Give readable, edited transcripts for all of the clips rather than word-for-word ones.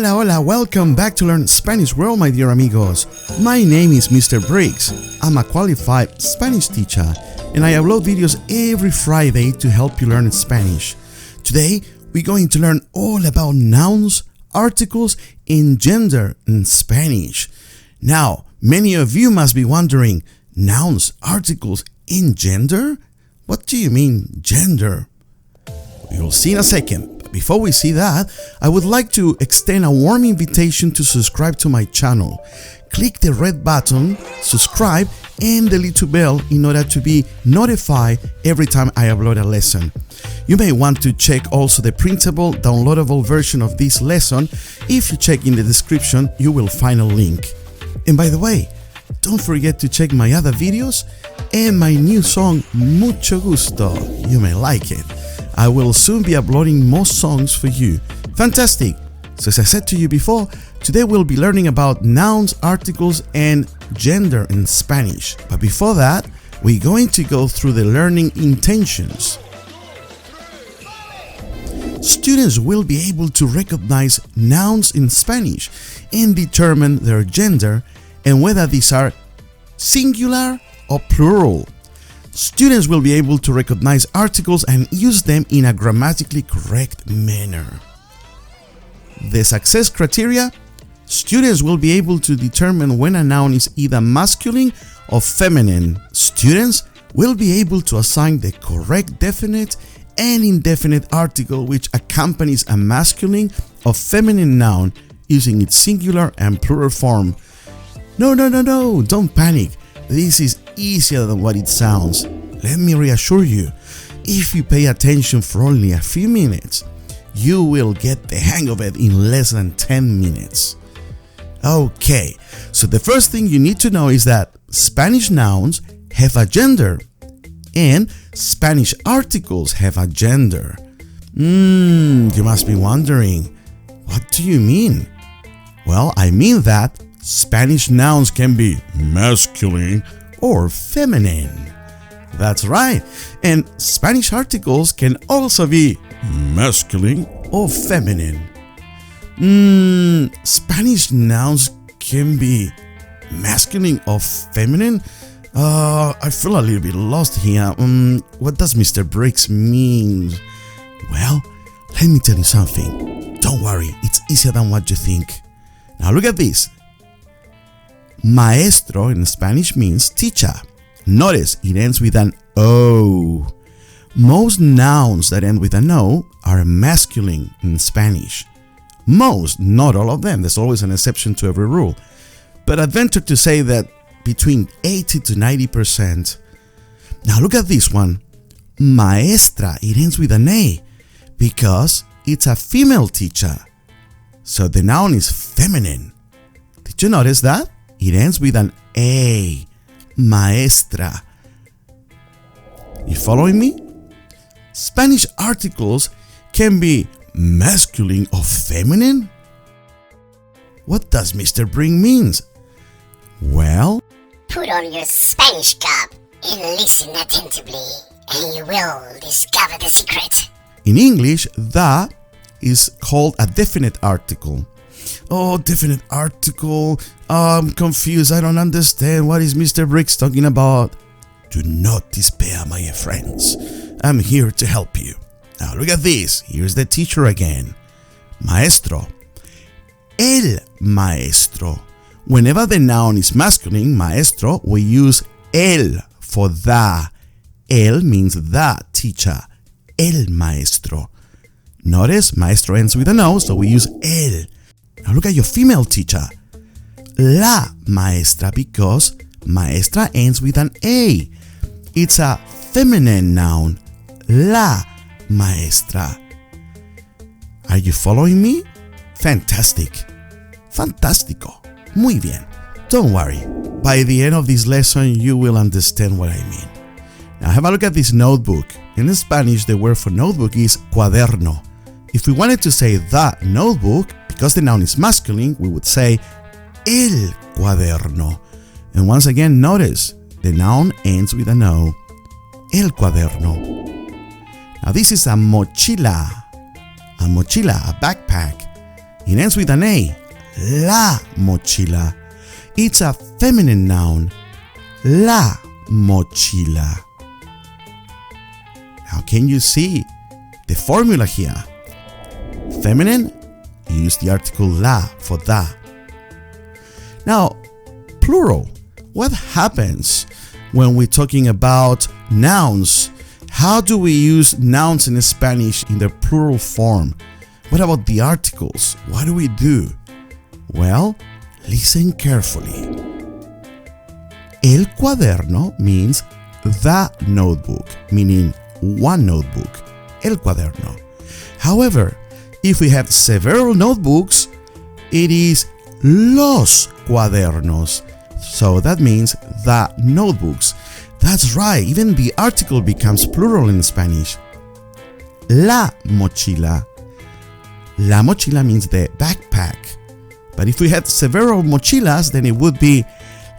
Hola, hola, welcome back to Learn Spanish World, my dear amigos. My name is Mr. Briggs. I'm a qualified Spanish teacher, and I upload videos every Friday to help you learn Spanish. Today, we're going to learn all about nouns, articles, and gender in Spanish. Now, many of you must be wondering, nouns, articles, and gender? What do you mean, gender? You'll see in a second. Before we see that, I would like to extend a warm invitation to subscribe to my channel. Click the red button, subscribe, and the little bell in order to be notified every time I upload a lesson. You may want to check also the printable, downloadable version of this lesson. If you check in the description, you will find a link. And by the way, don't forget to check my other videos and my new song, Mucho Gusto. You may like it. I will soon be uploading more songs for you. Fantastic! So as I said to you before, today we'll be learning about nouns, articles, and gender in Spanish. But before that, we're going to go through the learning intentions. Students will be able to recognize nouns in Spanish and determine their gender and whether these are singular or plural. Students will be able to recognize articles and use them in a grammatically correct manner. The success criteria: students will be able to determine when a noun is either masculine or feminine. Students will be able to assign the correct definite and indefinite article which accompanies a masculine or feminine noun using its singular and plural form. No, don't panic. This is easier than what it sounds. Let me reassure you, if you pay attention for only a few minutes, you will get the hang of it in less than 10 minutes. Okay, so the first thing you need to know is that Spanish nouns have a gender and Spanish articles have a gender. You must be wondering, what do you mean? Well, I mean that Spanish nouns can be masculine or feminine. That's right. And Spanish articles can also be masculine or feminine. Spanish nouns can be masculine or feminine? I feel a little bit lost here. What does Mr. Briggs mean? Well, let me tell you something. Don't worry, it's easier than what you think. Now look at this. Maestro in Spanish means teacher. Notice it ends with an O. Most nouns that end with an O are masculine in Spanish. Most, not all of them. There's always an exception to every rule. But I'd venture to say that between 80 to 90%. Now look at this one. Maestra, it ends with an A because it's a female teacher. So the noun is feminine. Did you notice that? It ends with an A. Maestra. You following me? Spanish articles can be masculine or feminine? What does Mr. Bring means? Well, put on your Spanish cap and listen attentively, and you will discover the secret. In English, the is called a definite article. Oh, definite article. I'm confused. I don't understand. What is Mr. Briggs talking about? Do not despair, my friends. I'm here to help you. Now look at this. Here's the teacher again. Maestro. El maestro. Whenever the noun is masculine, maestro, we use el for the. El means the teacher. El maestro. Notice maestro ends with an O, so we use el. Now look at your female teacher. La maestra, because maestra ends with an A. It's a feminine noun. La maestra. Are you following me? Fantastic. Fantástico. Muy bien. Don't worry. By the end of this lesson, you will understand what I mean. Now have a look at this notebook. In Spanish, the word for notebook is cuaderno. If we wanted to say the notebook, because the noun is masculine, we would say el cuaderno. And once again, notice the noun ends with an O. El cuaderno. Now this is a mochila. A mochila, a backpack. It ends with an A. La mochila. It's a feminine noun. La mochila. Now, can you see the formula here? Feminine, you use the article la for the. Now, plural. What happens when we're talking about nouns? How do we use nouns in Spanish in the plural form? What about the articles? What do we do? Well, listen carefully. El cuaderno means the notebook, meaning one notebook. El cuaderno. However, if we have several notebooks, it is los cuadernos. So that means the notebooks. That's right, even the article becomes plural in Spanish. La mochila. La mochila means the backpack. But if we had several mochilas, then it would be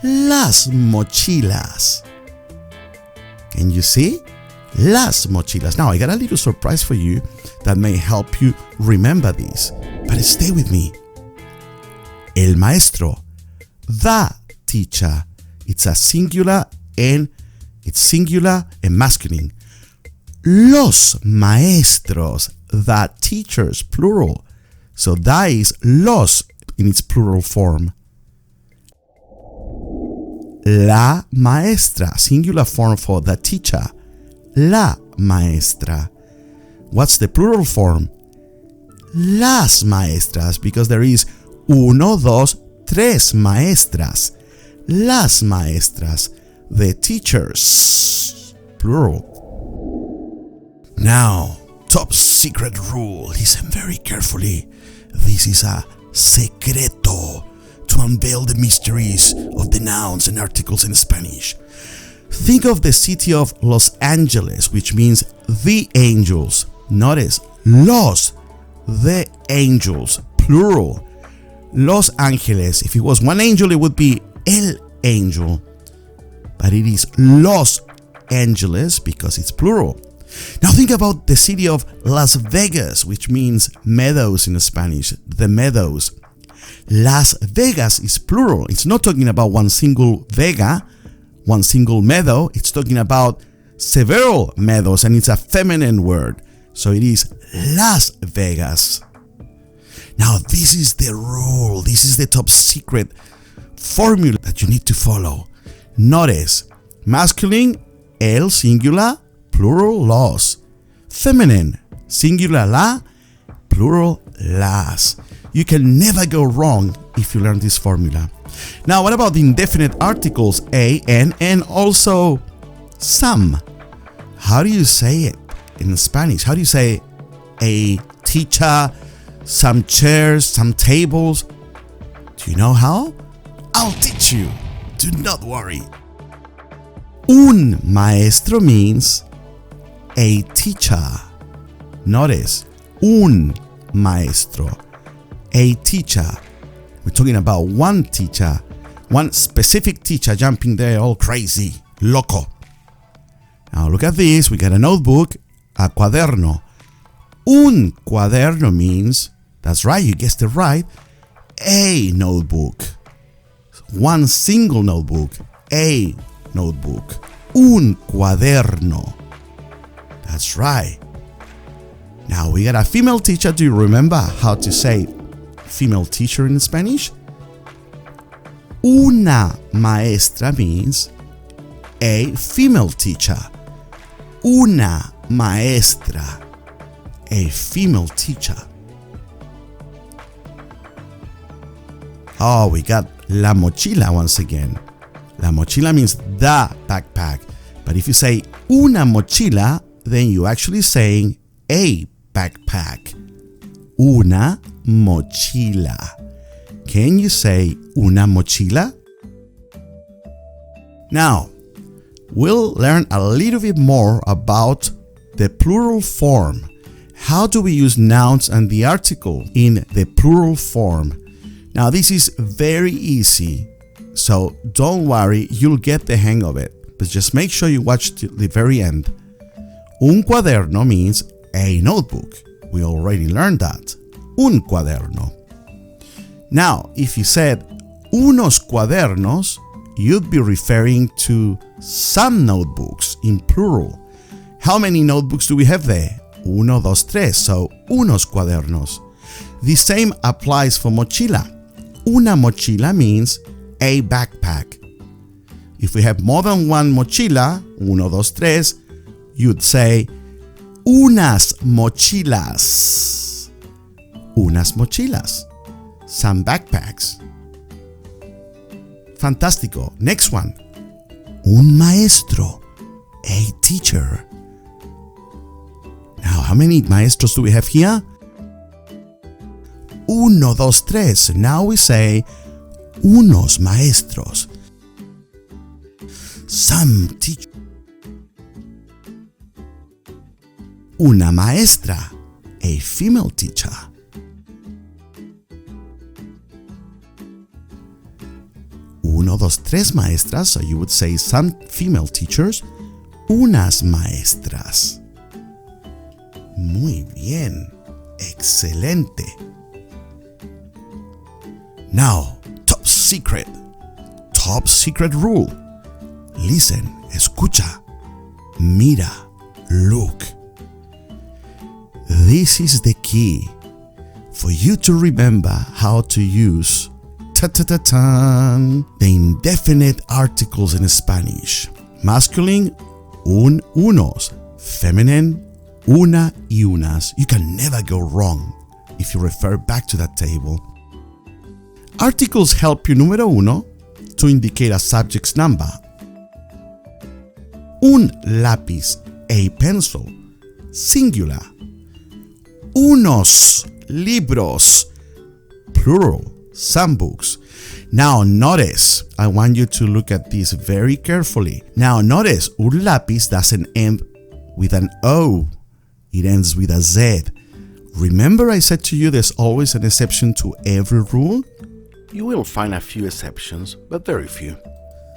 las mochilas. Can you see? Las mochilas. Now, I got a little surprise for you that may help you remember this. But stay with me. El maestro. The teacher. It's a singular and masculine. Los maestros. The teachers, plural. So that is los in its plural form. La maestra, singular form for the teacher. La maestra. What's the plural form? Las maestras, because there is uno, dos, tres maestras. Las maestras, the teachers, plural. Now, top secret rule. Listen very carefully. This is a secreto to unveil the mysteries of the nouns and articles in Spanish. Think of the city of Los Angeles, which means the angels. Notice, los, the angels, plural. Los Angeles. If it was one angel, it would be el angel. But it is Los Angeles because it's plural. Now think about the city of Las Vegas, which means meadows in Spanish, the meadows. Las Vegas is plural. It's not talking about one single vega, one single meadow. It's talking about several meadows, and it's a feminine word. So it is Las Vegas. Now this is the rule. This is the top secret formula that you need to follow. Notice, masculine, el singular, plural los. Feminine, singular la, plural las. You can never go wrong if you learn this formula. Now, what about the indefinite articles a, and also some? How do you say it in Spanish? How do you say a teacher, some chairs, some tables? Do you know how? I'll teach you. Do not worry. Un maestro means a teacher. Notice, un maestro, a teacher. We're talking about one teacher, one specific teacher jumping there all crazy, loco. Now look at this, we got a notebook, a cuaderno. Un cuaderno means, that's right, you guessed it right, a notebook. One single notebook, a notebook. Un cuaderno. That's right. Now we got a female teacher. Do you remember how to say female teacher in Spanish? Una maestra means a female teacher. Una maestra, a female teacher. Oh, we got la mochila once again. La mochila means the backpack. But if you say una mochila, then you're actually saying a backpack. Una mochila. Can you say una mochila? Now, we'll learn a little bit more about the plural form. How do we use nouns and the article in the plural form? Now, this is very easy, so don't worry, you'll get the hang of it. But just make sure you watch till the very end. Un cuaderno means a notebook. We already learned that. Un cuaderno. Now, if you said unos cuadernos, you'd be referring to some notebooks in plural. How many notebooks do we have there? Uno, dos, tres, so unos cuadernos. The same applies for mochila. Una mochila means a backpack. If we have more than one mochila, uno, dos, tres, you'd say unas mochilas. Unas mochilas. Some backpacks. Fantástico. Next one. Un maestro. A teacher. Now, how many maestros do we have here? Uno, dos, tres. Now we say unos maestros. Some teacher. Una maestra. A female teacher. Uno, dos, tres maestras, so you would say some female teachers. Unas maestras. Muy bien. Excelente. Now, top secret. Top secret rule. Listen, escucha, mira, look. This is the key for you to remember how to use the indefinite articles in Spanish. Masculine, un, unos. Feminine, una y unas. You can never go wrong if you refer back to that table. Articles help you, número uno, to indicate a subject's number. Un lápiz, a pencil, singular. Unos libros, plural, some books. Now notice, I want you to look at this very carefully. Now notice, un lápiz doesn't end with an O. It ends with a Z. Remember I said to you there's always an exception to every rule? You will find a few exceptions, but very few.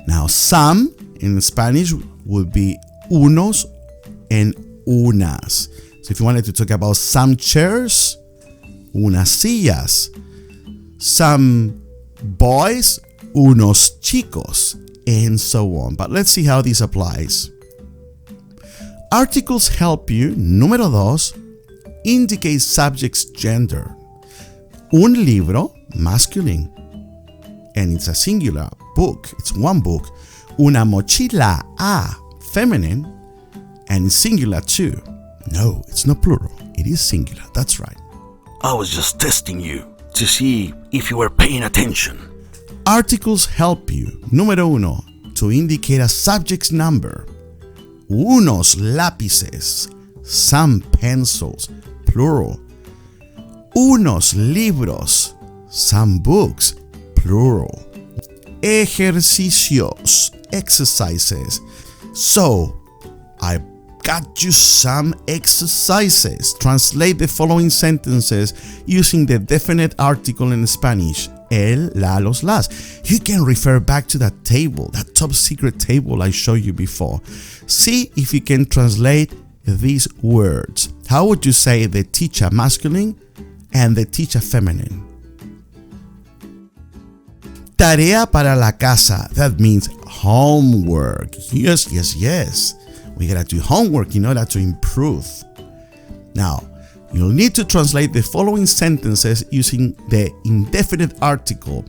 Now some in Spanish would be unos and unas. So if you wanted to talk about some chairs, unas sillas. Some boys, unos chicos, and so on. But let's see how this applies. Articles help you, número dos, indicate subject's gender. Un libro, masculine, and it's a singular book, it's one book. Una mochila, a, feminine, and it's singular too. No, it's not plural, it is singular, that's right. I was just testing you to see if you were paying attention. Articles help you, número uno, to indicate a subject's number. Unos lápices, some pencils, plural. Unos libros, some books, plural. Ejercicios, exercises. So, I got you some exercises. Translate the following sentences using the definite article in Spanish. El, la, los, las. You can refer back to that table, that top secret table I showed you before. See if you can translate these words. How would you say the teacher masculine and the teacher feminine? Tarea para la casa. That means homework. Yes, yes, yes. We gotta do homework in order to improve. Now, you'll need to translate the following sentences using the indefinite article.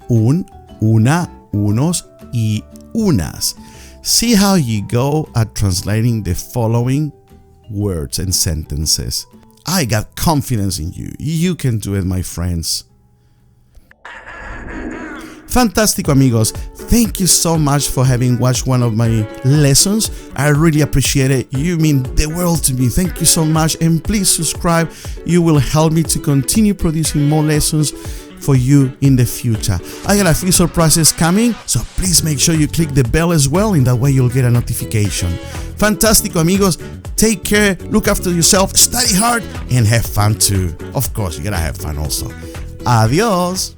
Un, una, unos, y unas. See how you go at translating the following words and sentences. I got confidence in you. You can do it, my friends. Fantástico, amigos. Thank you so much for having watched one of my lessons. I really appreciate it. You mean the world to me. Thank you so much. And please subscribe. You will help me to continue producing more lessons for you in the future. I got a few surprises coming, so please make sure you click the bell as well. In that way, you'll get a notification. Fantástico, amigos. Take care. Look after yourself. Study hard and have fun too. Of course, you gotta have fun also. Adios.